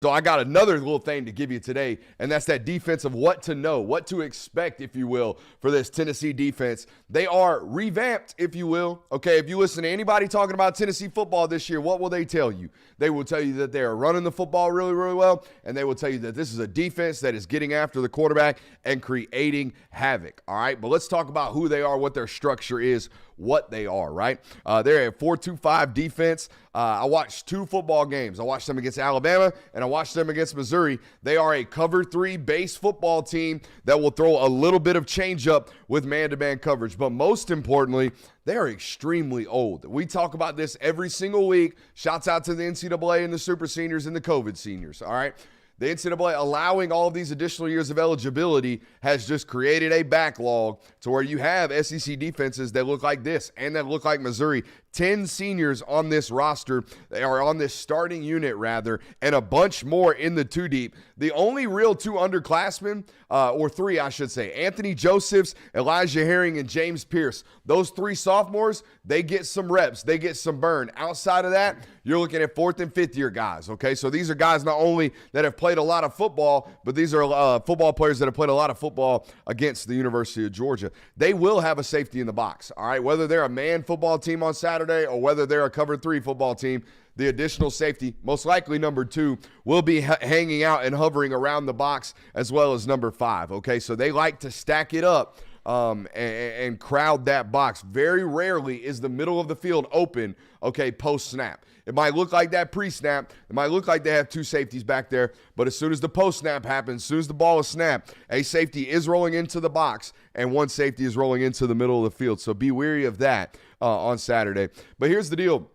So I got another little thing to give you today, and that's that defense of what to know, what to expect, if you will, for this Tennessee defense. They are revamped, if you will. Okay, if you listen to anybody talking about Tennessee football this year, what will they tell you? They will tell you that they are running the football really, really well, and they will tell you that this is a defense that is getting after the quarterback and creating havoc. All right, but let's talk about who they are, what their structure is, what they are, right? They're a 4-2-5 defense. I watched 2 football games. I watched them against Alabama, and I watched them against Missouri. They are a cover 3 base football team that will throw a little bit of change up with man-to-man coverage. But most importantly, they are extremely old. We talk about this every single week. Shouts out to the NCAA and the Super Seniors and the COVID Seniors, all right? The NCAA allowing all of these additional years of eligibility has just created a backlog to where you have SEC defenses that look like this and that look like Missouri. 10 seniors on this roster, they are on this starting unit rather, and a bunch more in the 2 deep. The only real 2 underclassmen, or 3 I should say, Anthony Josephs, Elijah Herring, and James Pierce. Those 3 sophomores, they get some reps, they get some burn. Outside of that, you're looking at 4th and 5th year guys, okay? So these are guys not only that have played a lot of football, but these are football players that have played a lot of football against the University of Georgia. They will have a safety in the box, all right? Whether they're a man football team on Saturday or whether they're a cover 3 football team, the additional safety, most likely number 2, will be hanging out and hovering around the box as well as number 5, okay? So they like to stack it up and crowd that box. Very rarely is the middle of the field open, okay, post-snap. It might look like that pre-snap. It might look like they have 2 safeties back there, but as soon as the post-snap happens, as soon as the ball is snapped, a safety is rolling into the box and 1 safety is rolling into the middle of the field. So be wary of that on Saturday. But here's the deal.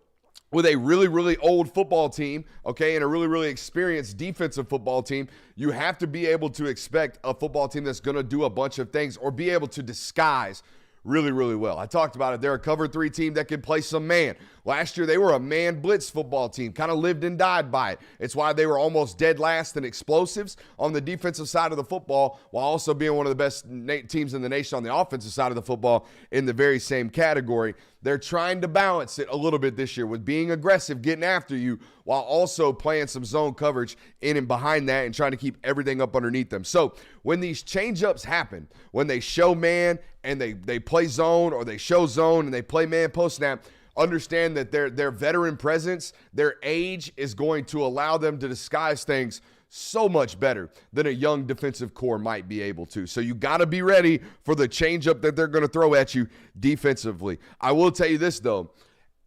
With a really, really old football team, okay, and a really, really experienced defensive football team, you have to be able to expect a football team that's going to do a bunch of things or be able to disguise really, really well. I talked about it. They're a cover 3 team that can play some man. Last year, they were a man blitz football team, kind of lived and died by it. It's why they were almost dead last in explosives on the defensive side of the football, while also being one of the best teams in the nation on the offensive side of the football in the very same category. They're trying to balance it a little bit this year with being aggressive, getting after you, while also playing some zone coverage in and behind that and trying to keep everything up underneath them. So when these change-ups happen, when they show man and they play zone, or they show zone and they play man post-snap, understand that their veteran presence, their age is going to allow them to disguise things so much better than a young defensive core might be able to. So you got to be ready for the changeup that they're going to throw at you defensively. I will tell you this, though.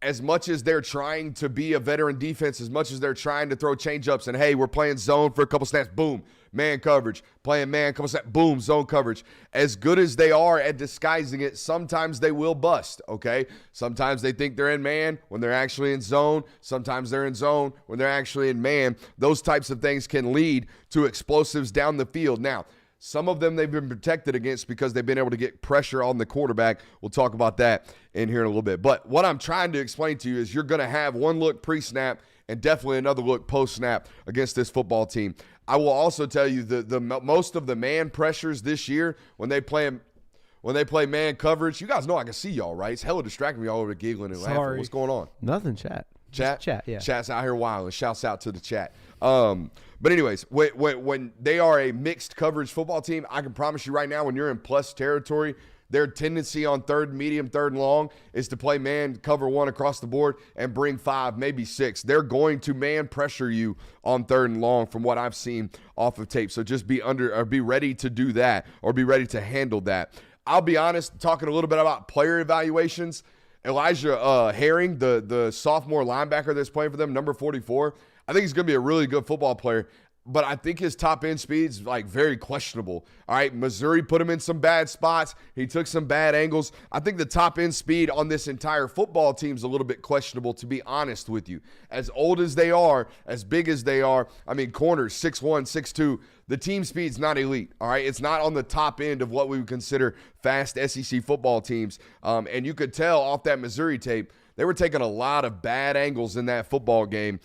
As much as they're trying to be a veteran defense, as much as they're trying to throw changeups and, hey, we're playing zone for a couple snaps, boom, man coverage, playing man, couple snaps, boom, zone coverage. As good as they are at disguising it, sometimes they will bust, okay? Sometimes they think they're in man when they're actually in zone. Sometimes they're in zone when they're actually in man. Those types of things can lead to explosives down the field. Now, some of them they've been protected against because they've been able to get pressure on the quarterback. We'll talk about that in here in a little bit. But what I'm trying to explain to you is you're going to have one look pre-snap and definitely another look post-snap against this football team. I will also tell you the most of the man pressures this year when they play man coverage. You guys know I can see y'all, right? It's hella distracting me all over giggling and laughing. What's going on? Nothing, chat. Chat? Chat, yeah. Chat's out here wilding. Shouts out to the chat. But anyways, when they are a mixed coverage football team, I can promise you right now, when you're in plus territory, their tendency on third, medium, third, and long is to play man, cover 1 across the board and bring 5, maybe 6. They're going to man pressure you on third and long from what I've seen off of tape. So just be ready to do that, or be ready to handle that. I'll be honest, talking a little bit about player evaluations. Elijah Herring, the sophomore linebacker that's playing for them, number 44, I think he's going to be a really good football player, but I think his top-end speed's like very questionable. All right, Missouri put him in some bad spots. He took some bad angles. I think the top-end speed on this entire football team's a little bit questionable, to be honest with you. As old as they are, as big as they are, I mean, corners, 6'1", 6'2", the team speed's not elite, all right? It's not on the top end of what we would consider fast SEC football teams. And you could tell off that Missouri tape, they were taking a lot of bad angles in that football game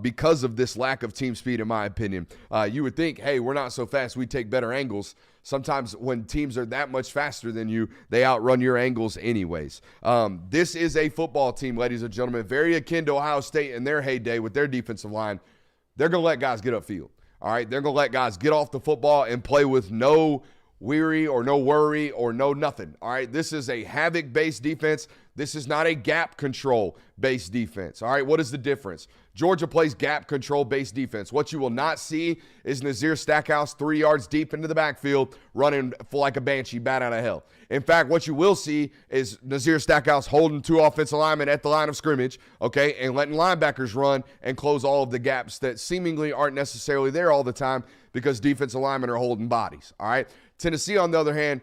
because of this lack of team speed, in my opinion. You would think, hey, we're not so fast, we take better angles. Sometimes when teams are that much faster than you, they outrun your angles anyways. This is a football team, ladies and gentlemen, very akin to Ohio State in their heyday with their defensive line. they're going to let guys get upfield. All right, they're going to let guys get off the football and play with no weary or no worry or no nothing. All right, this is a Havoc-based defense. This is not a gap control-based defense. All right, what is the difference? Georgia plays gap control-based defense. What you will not see is Nazir Stackhouse 3 yards deep into the backfield running like a banshee bat out of hell. In fact, what you will see is Nazir Stackhouse holding 2 offensive linemen at the line of scrimmage, okay, and letting linebackers run and close all of the gaps that seemingly aren't necessarily there all the time because defensive linemen are holding bodies, all right? Tennessee, on the other hand,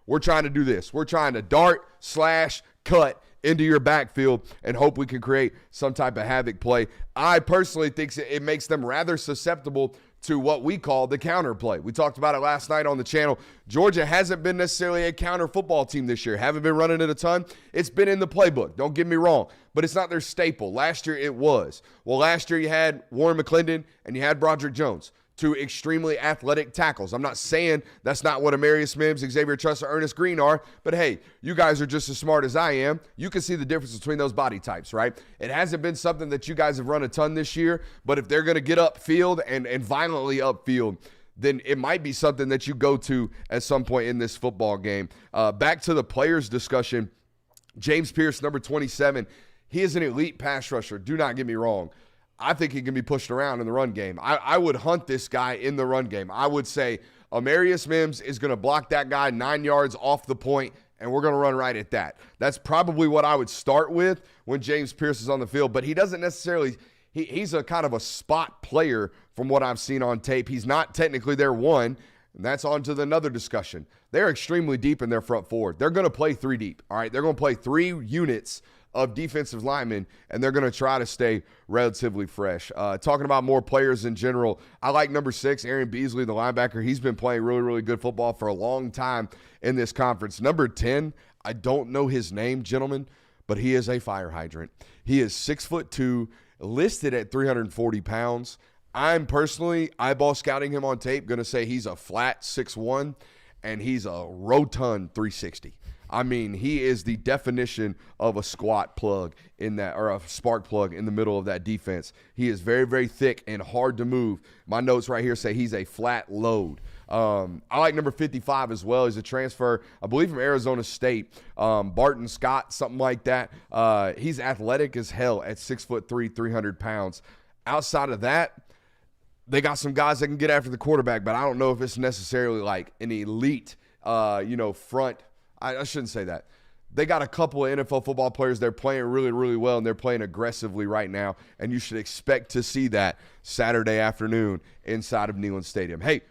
we're trying to do this. We're trying to dart, slash, cut into your backfield and hope we can create some type of havoc play. I personally think it makes them rather susceptible to what we call the counter play. We talked about it last night on the channel. Georgia hasn't been necessarily a counter football team this year. Haven't been running it a ton. It's been in the playbook. Don't get me wrong, but it's not their staple. Last year it was. Well, last year you had Warren McClendon and you had Broderick Jones, 2 extremely athletic tackles. I'm not saying that's not what Amarius Mims, Xavier Truss, or Ernest Green are, but hey, you guys are just as smart as I am. You can see the difference between those body types, right? It hasn't been something that you guys have run a ton this year, but if they're going to get upfield and violently upfield, then it might be something that you go to at some point in this football game. Back to the players discussion, James Pierce, number 27, he is an elite pass rusher. Do not get me wrong. I think he can be pushed around in the run game. I would hunt this guy in the run game. I would say Amarius Mims is going to block that guy 9 yards off the point, and we're going to run right at that. That's probably what I would start with when James Pierce is on the field, but he doesn't necessarily – he's a kind of a spot player from what I've seen on tape. He's not technically their one, and that's on to another discussion. They're extremely deep in their front four. They're going to play 3 deep, all right? They're going to play 3 units of defensive linemen, and they're going to try to stay relatively fresh. Talking about more players in general, I like number 6, Aaron Beasley, the linebacker. He's been playing really, really good football for a long time in this conference. Number 10, I don't know his name, gentlemen, but he is a fire hydrant. He is 6'2", listed at 340 pounds. I'm personally, eyeball scouting him on tape, going to say he's a flat 6'1", and he's a rotund 360. I mean, he is the definition of a squat plug in that, or a spark plug in the middle of that defense. He is very, very thick and hard to move. My notes right here say he's a flat load. I like number 55 as well. He's a transfer, I believe, from Arizona State. Barton Scott, something like that. He's athletic as hell at 6'3", 300 pounds. Outside of that, they got some guys that can get after the quarterback, but I don't know if it's necessarily like an elite, front. I shouldn't say that. They got a couple of NFL football players. They're playing really, really well, and they're playing aggressively right now, and you should expect to see that Saturday afternoon inside of Neyland Stadium. Hey,